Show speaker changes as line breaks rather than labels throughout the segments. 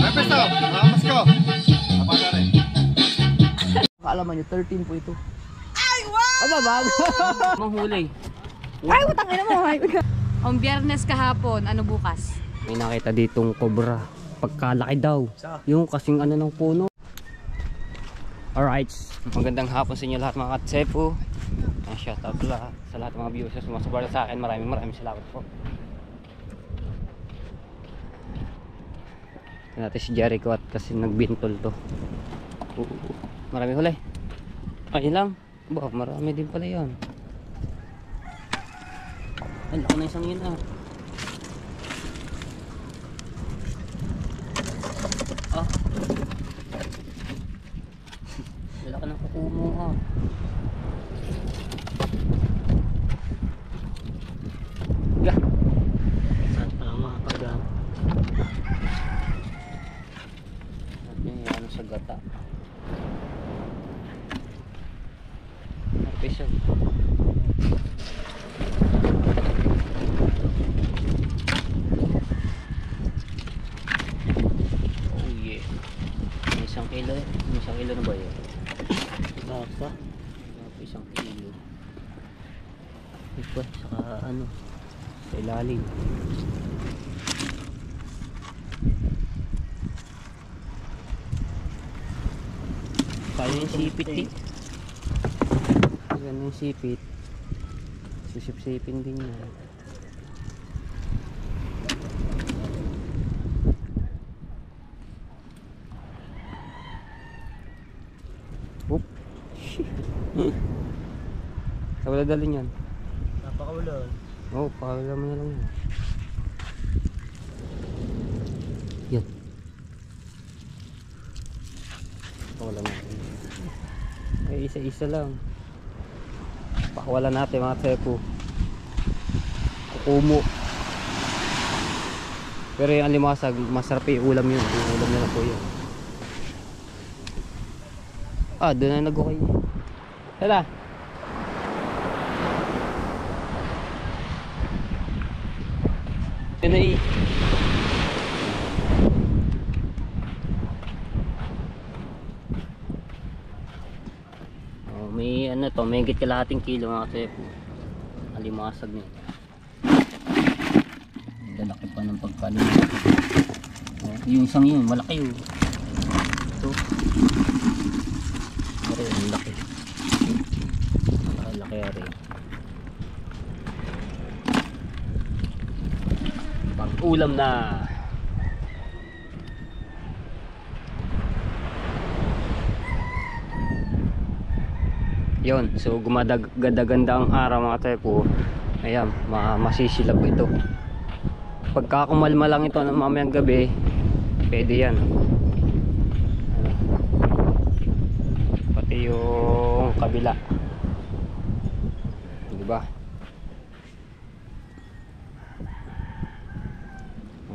Pesto, mamas ko. Apa na rin?
Kaalaman nyo, 13 po ito. Ay, wow! Aba, bago. Manghuli.
Ay, utang ina mo. Ang Biyernes kahapon, ano bukas?
May nakita ditong cobra. Pagkalaki daw. Yung kasing ano ng puno. Alright. Magandang hapon sa inyo lahat mga katsepo. Shout out sa lahat ng mga viewers na sumasuporta sa akin. Maraming salamat po. Ito natin si Jericho at kasi nagbintol to. Marami huli. Ayun lang. Bah, marami din pala yan. Ay, laki na isang yun ah. Ah. Laki ng kukumo ah. Yeah. Saan pa lang makapagam? Natin yung ano sa gata. Artificial. Oh yeah. Isang kilo na ba yun? Baka? Isang kilo. Ito, saka ano sa ilalim. Kaya yung sipit eh. Ganun yung sipit. Sisip-sipin din yan. Oop. Sa wala dalhin yan.
Napakaulan.
Oo, pakawala mo na lang yan. Yan. Pakawala natin. Ay, isa-isa lang. Pakawala natin mga tepo. Kukumo. Pero yung alimasag, masarap yung ulam yun. Yung ulam na lang po yun. Ah, doon na nag-okay. Tara. Yun ay may ano to, may higit kalahating kilo mga tepo. Alimasag niya. Lalaki pa ng pagkalimasag. Yung isang yun, malaki yun. Ito. Ang laki. Laki rin. Pang ulam na. Yon, so gumaganda ang araw mga tepo. Ayan, masisilap ito. Pagka kumalma lang ito ng mamayang gabi, pwede yan. Pati yung kabila, diba?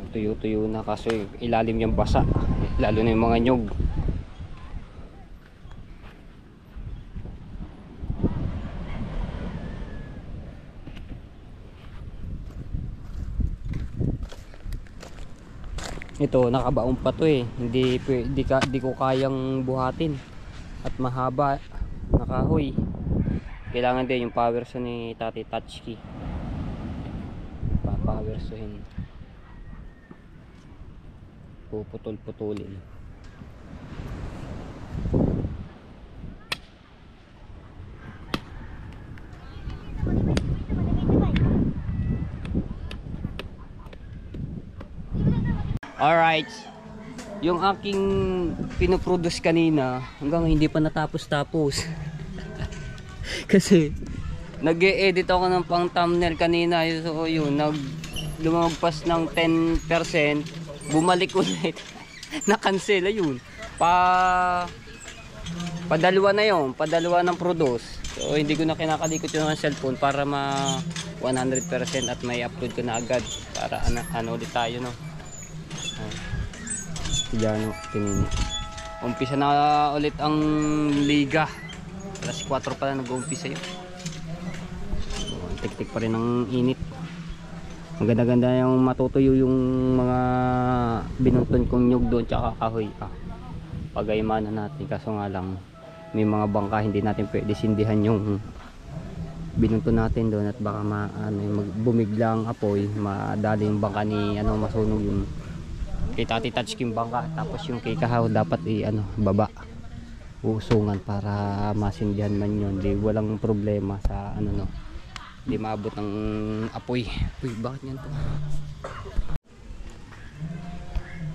Tuyo-tuyo na kaso ilalim yung basa, lalo na yung mga nyog. Ito nakabaon pa to eh, hindi ko kayang buhatin at mahaba na kahoy. Kailangan din yung power saw ni Tati Touchkey. Pa-power sawin. Puputol-putulin. Alright, yung aking pinoproduce kanina hanggang hindi pa natapos-tapos. Kasi nag-e-edit ako ng pang thumbnail kanina. So yun, lumagpas ng 10%, bumalik ulit. Na-cancel yun. Padalawa na yun, padalawa ng produce. So hindi ko na kinakalikot yun ng cellphone para ma 100% at may upload ko na agad para ano ulit tayo no. Diyan tinini. Umpisa na ulit ang liga. Alas 4 pa lang nag-uumpisa yun. So, tik-tik pa rin ang init. Maganda-ganda yung matutuyo yung mga binunton kong nyug doon tsaka kahoy. Pagaymanan natin, kaso nga lang may mga bangka hindi natin pwede sindihan yung binunton natin doon at baka bumiglang apoy, madali yung bangka ni masunog yung kay Tati Touchskin bangka, tapos yung kay Kahaw dapat baba usungan para masindihan man yun, di walang problema sa di maabot ng apoy. Uy, bakit yan to?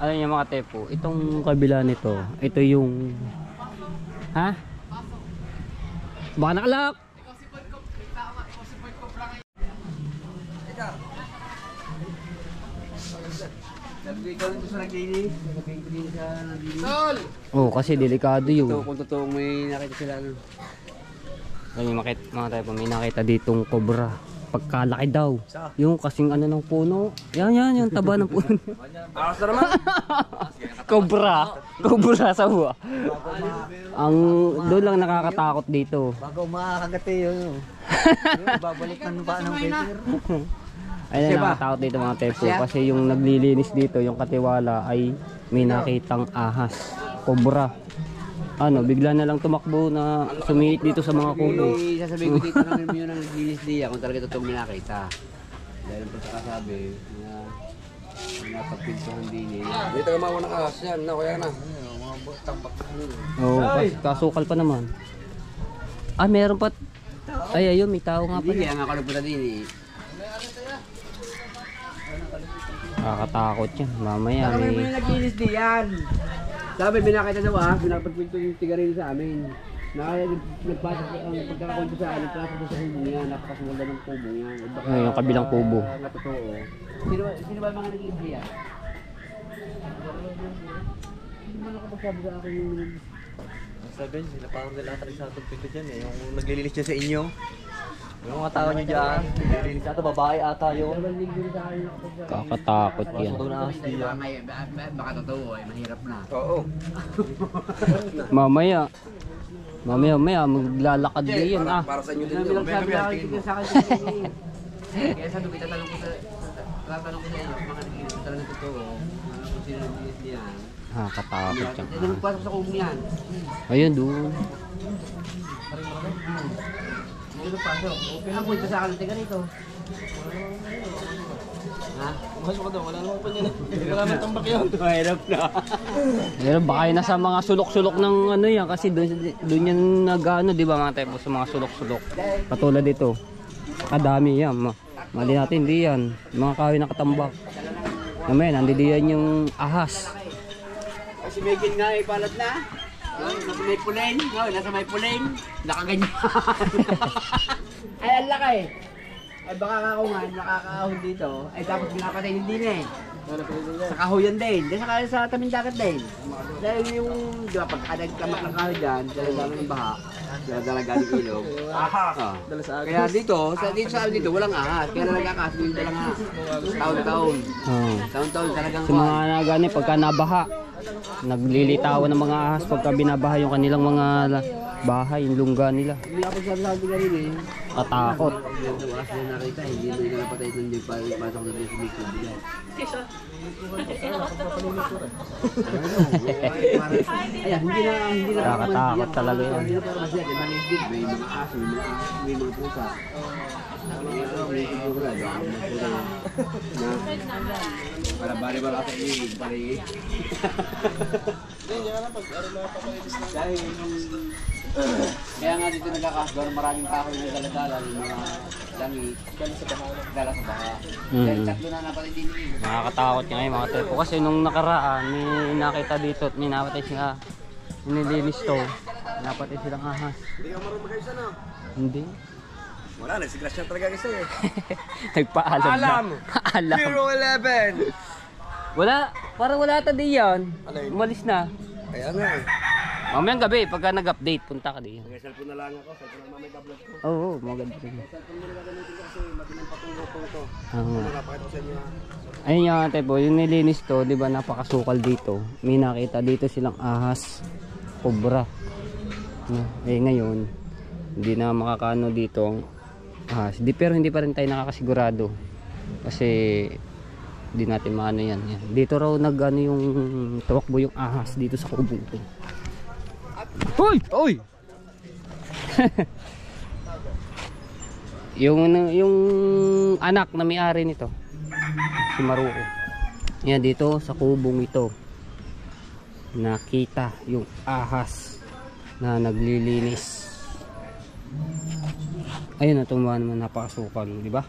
Alam niyo mga tepo, itong kabila nito, ito yung baka nakalak. Oh, kasi delikado yun.
Kung totoong may nakita sila
Mga tepo, may nakita ditong cobra. Pagkalaki daw. Yung kasing ng puno. Yan, yung taba ng puno.
Aras na naman.
Cobra sa buwa. Doon lang nakakatakot dito.
Bago makakagati yun. Babalikan pa ng paper.
Ayun, nakakatakot dito mga tepo. Kasi yung naglilinis dito, yung katiwala ay may nakitang ahas. Cobra. Bigla na lang tumakbo na sumihit dito sa mga kubo.
Sasabihin ko dito namin yun ang naglilis diya kung talaga totoong minakita. Dahil po sa kasabi na napagpintuhan din dito ka mawa ng ahas yan, kaya na. Mga tambak
Oo, kasukal pa naman. Meron pa. Ay, ayun, may tao nga pa.
Hindi, kaya nga kalupunan din
Nakakatakot yan. Mamaya
may naglilis diyan. Sabi, binakita daw pinapagpinto yung tigaril sa amin. Nagpasok ang pagkakakunto sa amin, nagpasok sa kubo niya, napakasumulda ng kubo niya.
Yung kabilang kubo.
Totoo. Sino ba mga naglilis diyan? Hindi man ako magsabi sa akin yung...
Sabi sila parang nilatari sa atong pinto dyan yung naglililis dyan sa inyo. Yung mga tao nyo dyan, naglililis ata, babae ata yun.
Kakatakot yan.
Baka totoo mahirap na.
Oo.
Mamaya maglalakad din yan
Para sa inyo din yun.
Kaya sa dumi tatanong ko sa inyo, mga naglilis talaga totoo. Kung sino naglilis niyan.
Kakatakot yan.
Hindi nagpasok sa kubo niyan.
Ayun doon.
Hindi nagpasok. Pinapunta sa akin ng tiga rito.
Masok ka daw, wala naman pa niya na. Hindi ka naman tambak yun.
Mahirap na.
Pero baka yun nasa mga sulok-sulok ng yan kasi doon yan di ba mga tepo, sa mga sulok-sulok. Patulad dito. Dami yan. Mali natin, hindi yan. Mga kahoy nakatambak. Naman, nandiyan yung ahas.
Si Megan nga palad na. Nasa may pulen. Nasa may pulen. Nakaganyan. Ay, ang laki. Ay, baka ako nga nakakaahon dito. Ay, tapos pinapatay din sa kahoyan din. Dahil sa taming dagat din. Dahil yung, di ba, pag nagkamak ng kahoy dyan, dahil ng baha, dalaga ng ilog. Kaya dito sa amin dito, walang ahas. Kaya nagkakas, yung dalang ahas. Taon-taon. Taon-taon talagang
Sa mga nagani, pagka nabaha, naglilitawan ng mga ahas pagka binabaha yung kanilang mga bahay, yung lungga nila.
Hindi ako sabi ka rin eh.
Katakot.
Wala sila nakita, hindi mo yung napatay ito, hindi pa pasok na rin sa Miko. Ayan, hindi na
Kakatakot talaga yun.
Hindi na parang masya, di ba nisdit, may mga aso, may mga pusa. May siguro na, para bali-bali ako iig, bali. Dahil kaya nga dito nagkakasbar, maraming kahoy na dala-dala, yung mga langit, dala sa baha. Dahil tatlo na napatay din eh.
Nakakatakot nga yung mga tepo kasi nung nakaraan may nakita dito at may napatay sila, nilinis to, napatay silang ahas.
Hindi ka marunong mag-ayos na.
Hindi.
Wala, nagsigrasya talaga kasi eh.
Nagpaalam na. Alam.
011!
Wala, parang wala ta di yan.
Alay.
Umalis na.
Kaya nga eh.
Mamayang gabi, pagka nag-update, punta ka diyan.
Nag-cellphone na lang ako, cellphone na mamay ka-vlog ko.
Oo, maganda rin.
Cellphone mo na gagamitin ko kasi madaling patungo to.
Oo.
Napakita ko sa inyo.
Ayun yung ate po, yung nilinis to, di ba napakasukal dito. May nakita dito silang ahas, cobra. No? Ngayon, hindi na makakano dito ang ahas. Pero hindi pa rin tayo nakakasigurado Kasi di natin maano yan. Dito raw nag-ano yung tumakbo yung ahas dito sa kubo ko. Hoy! Hoy! yung anak na may-ari nito, si Maruko. Yan, dito sa kubong ito nakita yung ahas na naglilinis. Ayun na, tumawa naman, napakasukal, di ba?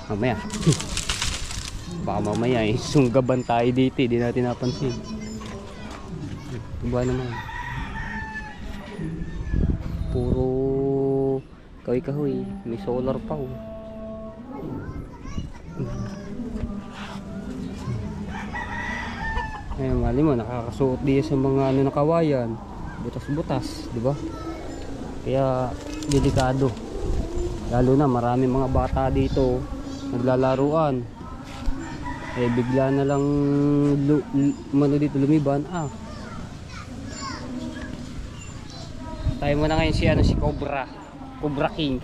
Mamaya baka mamaya sunggaban tayo dito, di natin napansin. Diba naman, puro kahoy-kahoy, may solar pa oh. Ayun, mali mo, nakakasuot diya sa mga ano na kawayan, butas-butas, di ba? Kaya delikado, lalo na marami mga bata dito naglalaruan, eh bigla na lang dito lumiban. Tayo muna ngayon si Cobra King.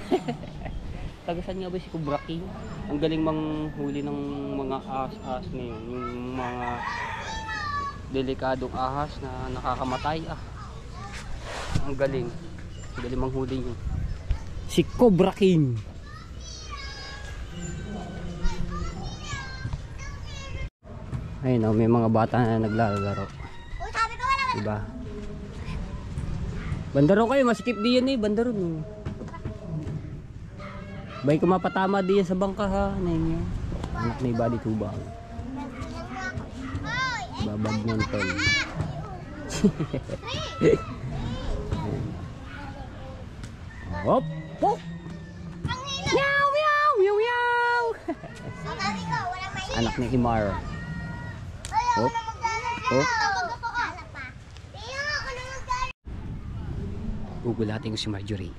Tagasan nga ba si Cobra King? Ang galing manghuli ng mga ahas ngayon, yung mga delikadong ahas na nakakamatay. Ang galing manghuli niyo, si Cobra King. Ayun may mga bata na naglalaro, diba? Bandaron kayo, masikip diyan bandaron. Bay ko mapatama diyan sa bangka ha. Ninyo anak may body tubang, badminton. Hop hop, meow meow meow meow. Anak ni Imar. Hop hop. Gugulatin ko si Marjorie.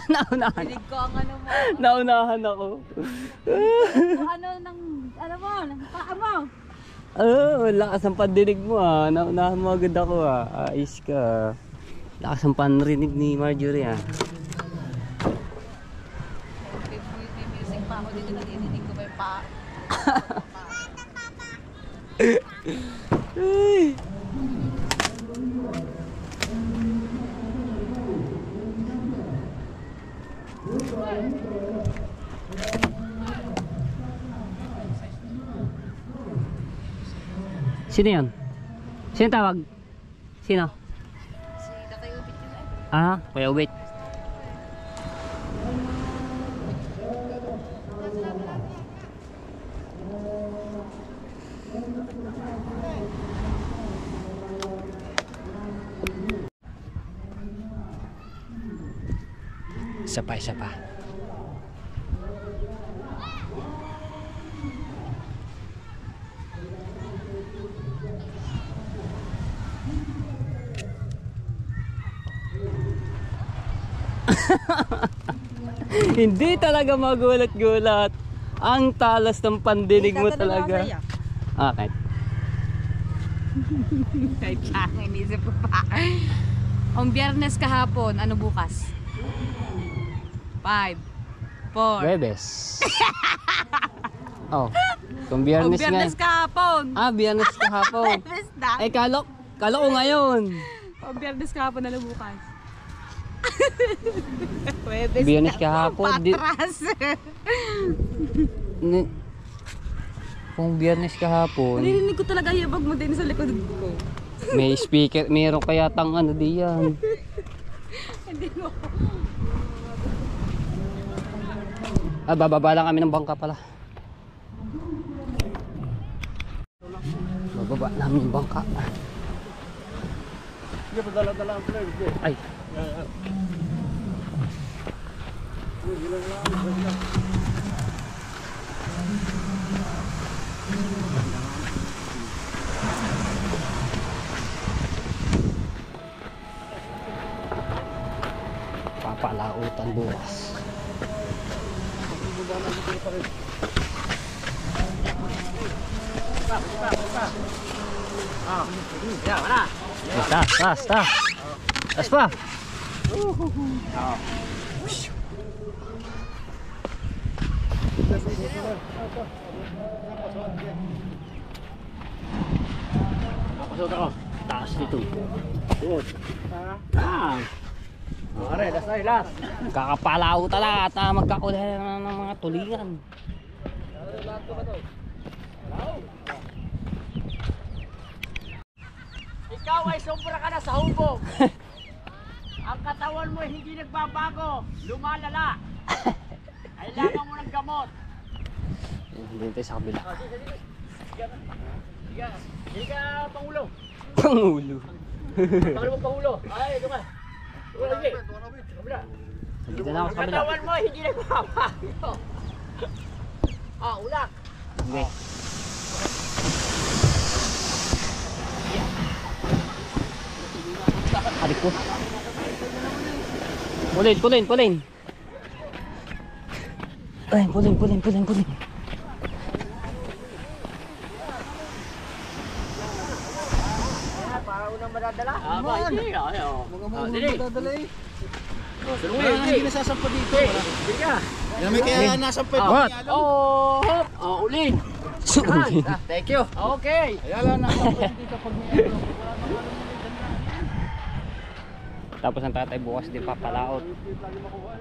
Naunahan.
Hilig ko ang ano mo.
Naunahan ako.
Ano mo, ng paa mo.
Lakas ang pandinig mo Naunahan mo agad ako Ayos ka. Lakas ang panrinig ni Marjorie
May music pa ako dito, nadidinig ko pa yung paa.
Sino yun? Sino tawag? Sino?
Si Tatay Ubit yun
Kuya Ubit. Isa pa. Hindi talaga magulat-gulat. Ang talas ng pandinig mo talaga. Kahit
lang, inisip ko pa. Ang Biyernes kahapon, ano bukas? 5, 4.
Bebes. Kung Biyernes nga.
Biyernes kahapon.
Biyernes kahapon.
Biyernes na.
Kalo ko ngayon.
Ang Biyernes kahapon, ano bukas?
Biyernes kahapon.
Patras.
Kung Biyernes kahapon.
Narinig ko talaga yabag mo din sa likod ko.
May speaker, mayroon kaya tang ano diyan.
Hindi mo.
Bababa lang kami ng bangka pala. Bababa namin yung bangka.
Hindi pa dala-dala ang flare.
Ay. Kakapalautan bukas.
Ya, mana?
Tas. Tas pa.
Pasok ako.
Taas nito.
Good. Are, last.
Kakapalautan na at magkakulihan na ng mga tulingan.
Ikaw ay sobra ka na sa hubog. Ang katawan mo hindi nagbabago, lumalala. Kailangan mo ng gamot.
Hindi tayo sa kabila.
Hindi ka pangulo.
Pangulo.
Pangulo. Ay, ito ka. Lagi. Kabila.
Dito na ako sa kabila.
Katawan mo hindi nagbabago. Ulak.
Hindi. Adik ko. Pulin. Ay, pulin.
Para unang madadala? Hindi.
Mga madadala eh.
Hindi nasasampa dito. Hindi ka.
Yan may kaya nasampay pa
What?
niya.
Ulin.
Suuli.
Thank you. Okay.
Ayala nasampay dito pag may
Tapos ang tatay bukas din papalaot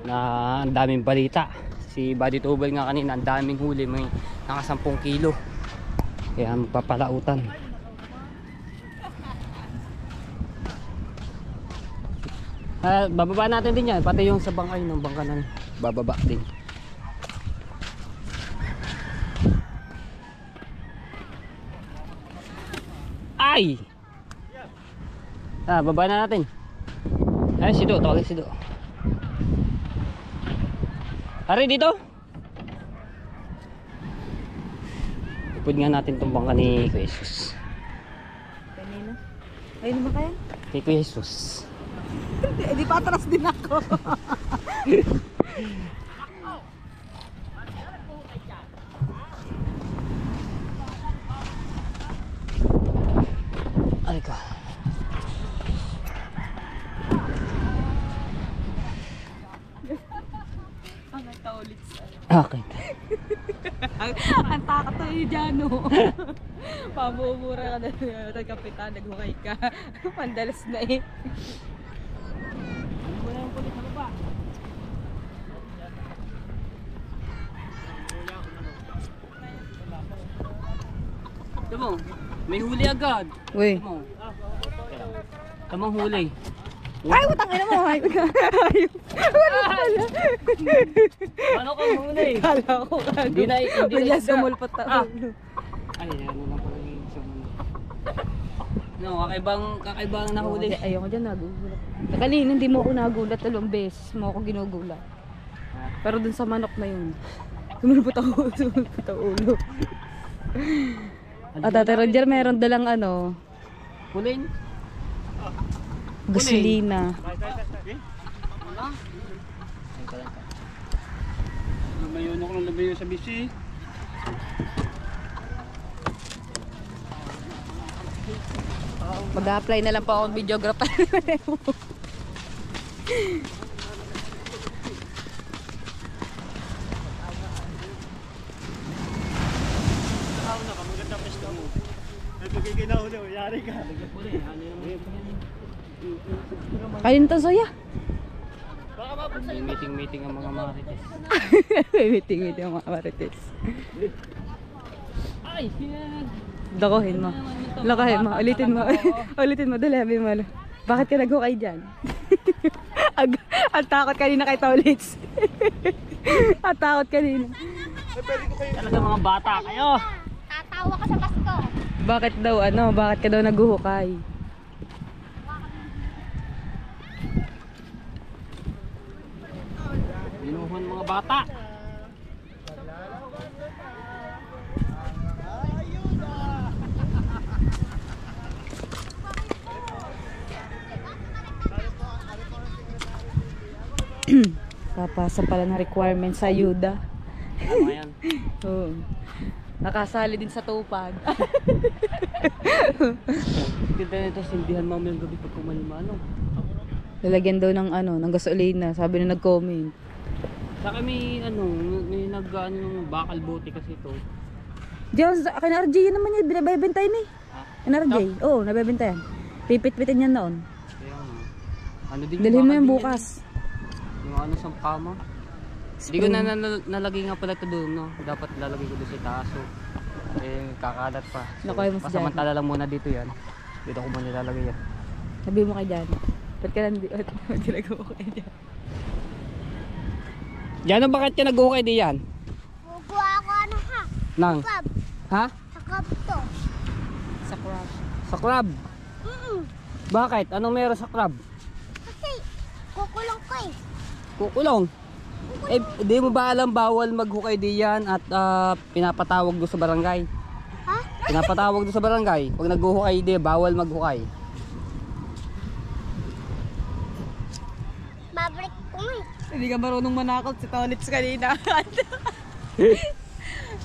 na ang daming balita. Si Buddy Tubal nga kanina ang daming huli, may naka 10 kilo. Kaya magpapalautan. Bababa natin din yan, pati yung sa bangkay ng bangkanan. Bababa din. Ay! Baba na natin. Ay, sido, tawagin sido. Ari, dito. Ipod nga natin itong bangka ni Kuya Jesus.
Kanina. Ayun ba kaya?
Kay Kuya Jesus.
Di pa atras din ako.
Ay ka. Okay.
Ang takot to yung dyan, no? Pamumura ka na kapitan, naghukay ka. Pandalas na eh.
Tama, may huli agad.
Uy.
Tamang huli.
Ay, utang ina mo. Ay, wala pala.
Ano kang huli?
Kala ko
Hindi na
bigla sumulpot na ulo.
Ay, ano lang pala yung sumunod. No, kakaibang nahuli.
Ayoko dyan, nagugulat. Kanina hindi mo ako nagulat, 2 beses mo ako ginugulat. Pero dun sa manok na yun, sumulpot ako ulo. At Ate Roger, meron dalang
Hulin?
gasolina.
Lumayon ako ng lumayo sa bisi.
Mag-apply na lang po akong videographer. Kain to, Soya.
Meeting ang mga marites.
Meeting ang mga marites.
Ay,
Dakohin mo. Lakahin mo. Ulitin mo. Ulitin mo. Dalabi mo. Bakit ka nag-hukay dyan? Ang takot kanina kay Taulits. Ang takot kanina.
talaga mga bata kayo.
Tatawa ka sa Pasko.
Bakit daw bakit ka daw nag-hukay?
Binuhon mga bata.
Papasa pala na requirement sa ayuda.
Tama yan.
Oo. Nakasali din sa tupad.
Ganda nito, sindihan mamayang gabi pag kumalmano.
Lalagyan daw ng ng gasolina, sabi na nag-comment.
Saka may may ng bakal bote kasi ito.
Diyan, kay RJ yan naman yun, binabenta yun eh. Kay RJ, oo, nabibenta yan. Pipit-pitin yan noon.
Kaya nga. Ano din
Dalhin mo
bakal
yan
din
bukas.
Yung ano sa kama. Hindi ko nalagay nga pala ito doon, no? Dapat lalagay ko doon sa itaas. So, kakalat pa. So,
Nakuha mo si Jan.
pasamantala lang muna dito yan. Dito ko muna nilalagay yan.
Sabi mo kay Jan. Ba't ka nandito? Ba't ginagawa ko kay Jan?
Jan, bakit ka nag-ukay di yan?
Kukuha ako ha.
Nang?
Club.
Ha?
Sa club to.
Sa crab.
Sa crab? Bakit? Anong meron sa crab?
Kasi, kukulong ko eh.
Kukulong. Di mo ba alam bawal maghukay diyan at pinapatawag doon sa barangay?
Ha?
Pinapatawag doon sa barangay. Pag naghuhukay di, bawal maghukay.
Mabrik ko eh.
Hindi ka marunong manakot si Tolits kanina.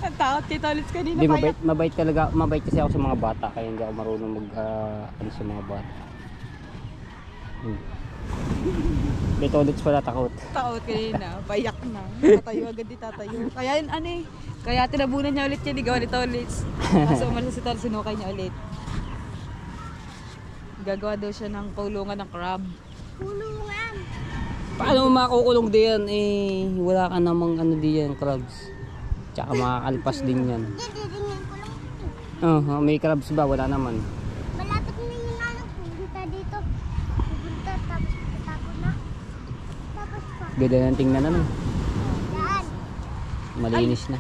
Ang takot kay Tolits kanina.
Hindi, mabait talaga. Mabait kasi ako sa mga bata. Kaya hindi ako marunong ano sa mga bata. Dito ulit pala takot.
Takot kanina. Payak na. Tatayo agad di tatayo. Kaya yun Kaya tinabunan niya ulit yan. Ikaw ulit Tolits. Kaso umalis si Tolits, sinukay niya ulit. Gagawa daw siya ng paulungan ng crab.
Kulungan.
Paano mo makukulong diyan? Wala ka namang diyan, crabs. Tsaka makakalpas din yan.
Didingin ko lang.
May crabs ba? Wala naman.
Malapit na yung pupunta dito. Pupunta tapos tatapon na. Tapos pa.
Ganda ng tingnan
Yan.
Malinis na.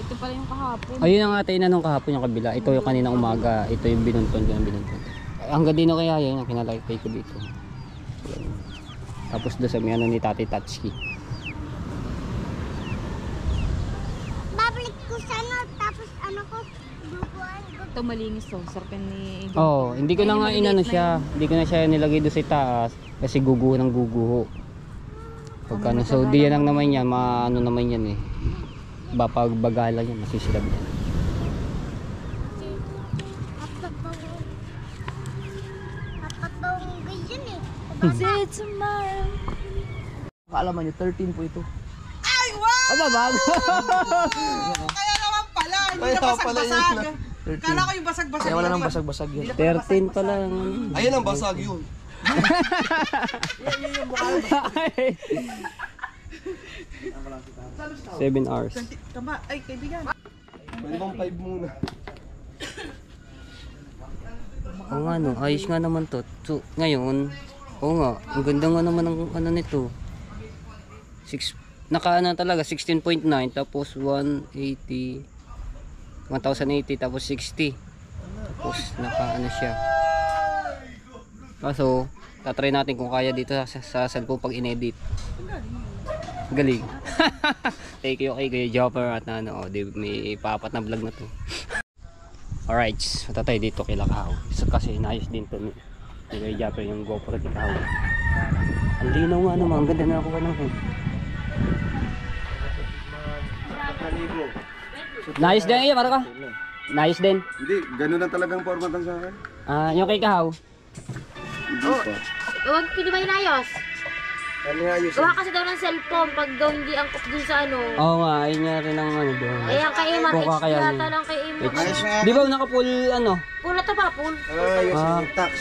Ito pala yung kahapon.
Ayun ang atin nung kahapon yung kabila. Ito yung kanina umaga. Ito yung binunton ko ng binunton. Hanggang dino kaya yun ang kinalagay ko dito. Yan. Tapos doon sa may ni Tati Tatsuki.
Babalik ko sana tapos ko. Bubuan.
Ito malinis to. Sarap yan ni...
Hindi ko na nga inano siya. Hindi ko na siya nilagay doon sa taas. Kasi guguho ng guguho. Pagkano. So di yan lang naman yan. Ano naman yan eh. Bapagbagalan yan. Masisilab yan.
Apat bang ganyan eh.
See tomorrow.
Kaalaman nyo, 13 po ito.
Ay, wow!
Aba, bago!
Kaya naman pala, hindi na basag-basag. Kala ko yung basag-basag.
Kaya wala nang basag-basag yun.
13 pa lang.
Ayun ang basag yun.
7 hours.
Tama, ay kaibigan.
Pwede bang 5 muna?
Oo nga no, ayos nga naman to. So, ngayon, oo nga, ang ganda nga naman ng ano nito. Naka talaga, 16.9 tapos 180, 1080 tapos 60. Tapos naka siya. Kaso, tatry natin kung kaya dito sa cellphone pag inedit. Galing. Thank you kay Kuya Jopper at may papat na vlog na to. Alright, matatay dito kay Lakaw. Kasi inayos din to ni Kuya Jopper yung GoPro kay Lakaw. Ang linaw nga naman, ang ganda na ako ng head. Nice din iya, para ka? Nice din.
Hindi, ganun lang talagang format ang sa akin.
Yung kay Kahaw.
Hindi pa.
Huwag hindi ba inayos?
Ano nga yun?
Gawa kasi daw ng cellphone pag daw hindi angkop dun sa
Oo nga, ayun nga rin ang doon.
Ayan kay Emar,
Kung
HD
kakayanin.
yata lang kay Emar.
Ayos nga.
Di ba naka-full
Pula to pa, pool.
Yung sa tax.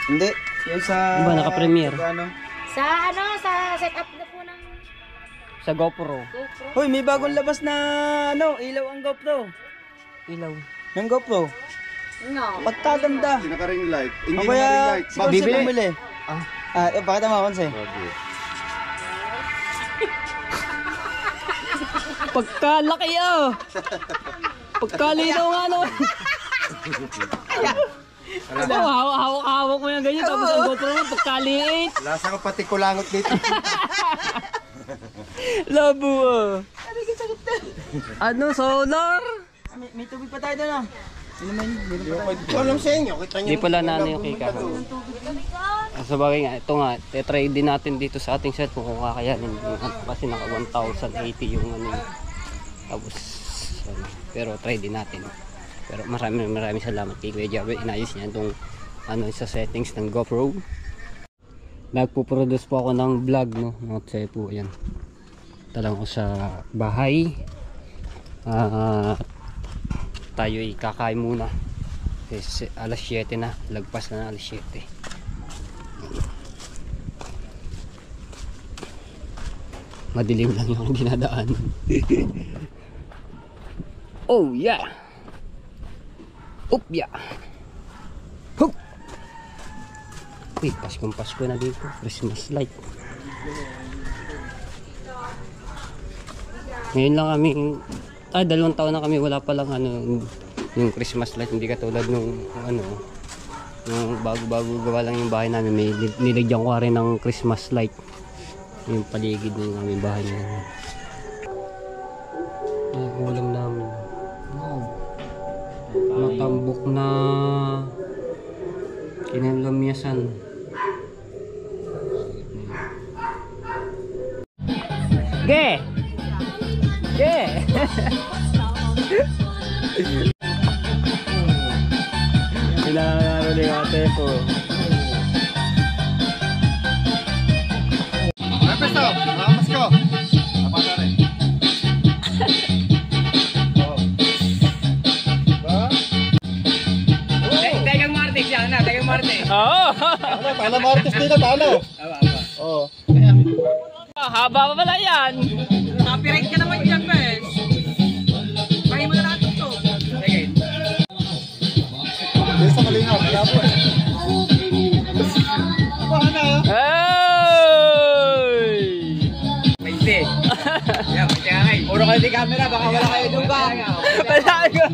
Hindi. Yung sa...
Di ba naka-premiere?
Ano?
Sa setup na po ng
Sa GoPro.
GoPro.
Hoy, may bagong labas na ilaw ang GoPro.
Ilaw.
Ng GoPro.
No.
Pagkaganda.
Hindi naka-ring light. Hindi
O kaya,
naka-ring light.
si Conce
Bibili?
bumili. Pakita mo, Conce.
Pagkalaki Pagkalinaw nga naman. Hawak mo yan ganyan tapos ang GoPro mo pagkaliit.
Lasa ka pati kulangot dito.
Labo Ano, solar?
May tubig pa tayo doon
Ito alam sa inyo. Kita nyo.
Di pala na yung kay Kahaw.
Tubigan.
Sa bagay nga, ito nga, try din natin dito sa ating set kung kakayanin. Kasi naka 1,080 yung ano. Tapos, ano, pero try din natin. Pero maraming salamat kay Kuya Jabe. Inayos niya itong ano, sa settings ng GoPro. Nagpo-produce po ako ng vlog, no? Mga po, yan. Talang ko sa bahay. Tayo'y kakain muna. Kasi alas 7 na. Lagpas na alas 7. Madilim lang yung dinadaan. Oh yeah. Up yeah. Hup. Uy, Pasko na dito. Christmas light. Ngayon lang kami, 2 taon na kami wala pa lang ano, yung Christmas light. Hindi katulad nung ano, nung bago gawa lang yung bahay namin. May nilagyan ko rin ng Christmas light. Yung paligid ng aming bahay namin. Yung ulam namin. Wow. Matambok na kinalamyasan. Ge! Ge! Kailangan ni ate po.
Pesto, mamas ko. Apa na rin?
Dagang Martes yan na, dagang Martes.
Oo!
Ano, paano Martes dito, paano? Oo.
Haba pa pala yan!
Copyright ka naman dyan, Pes. Kaya mo na lahat ito.
Sige.
Dito sa Malinaw, kaya po eh. Paano?
Hey!
Pwede. Yan, pwede ka kayo. Puro kayo di camera, baka wala kayo doon ba?
Wala ka!